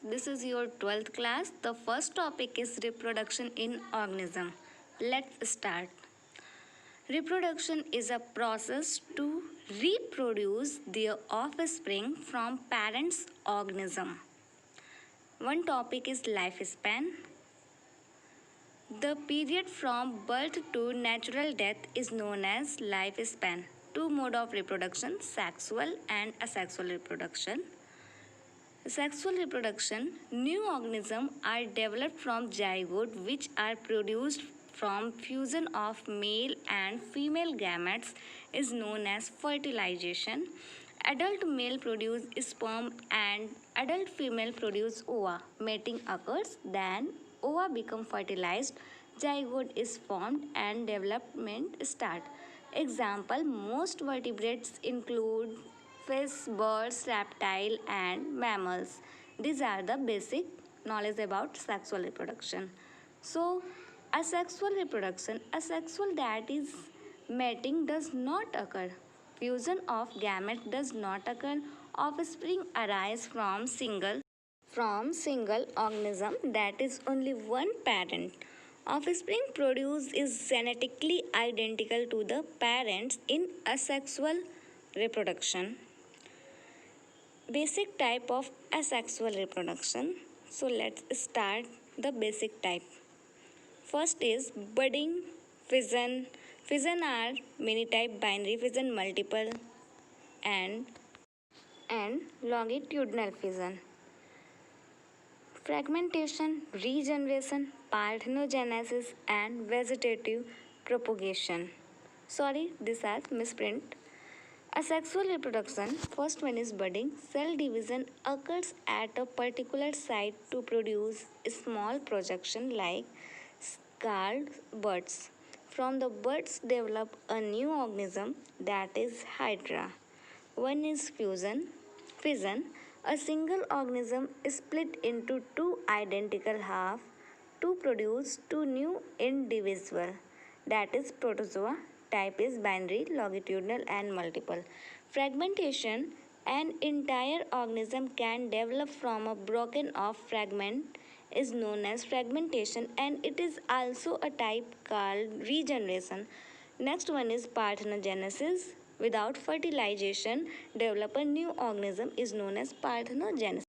This is your 12th class. The first topic is reproduction in organism. Let's start. Reproduction is a process to reproduce their offspring from parents' organism. One topic is lifespan. The period from birth to natural death is known as lifespan. Two modes of reproduction, sexual and asexual reproduction. Sexual reproduction, new organisms are developed from zygote which are produced from fusion of male and female gametes is known as fertilization. Adult male produce sperm and adult female produce ova. Mating occurs, then ova become fertilized, zygote is formed and development start. Example, most vertebrates include fish, birds, reptile and mammals. These are the basic knowledge about sexual reproduction. So, asexual reproduction, asexual that is mating does not occur. Fusion of gametes does not occur. Offspring arise from single organism that is only one parent. Offspring produced is genetically identical to the parents in asexual reproduction. Basic type of asexual reproduction. So let's start the basic type. First is budding fission. Fission are many type, binary fission, multiple and longitudinal fission. Fragmentation, regeneration, parthenogenesis and vegetative propagation. Sorry, this has misprint. Asexual reproduction, first one is budding. Cell division occurs at a particular site to produce small projection like called buds. From the buds develop a new organism that is hydra. One is fission. A single organism is split into two identical halves to produce two new individual that is protozoa. Type is binary, longitudinal and multiple. Fragmentation, an entire organism can develop from a broken off fragment is known as fragmentation and it is also a type called regeneration. Next one is parthenogenesis. Without fertilization, develop a new organism is known as parthenogenesis.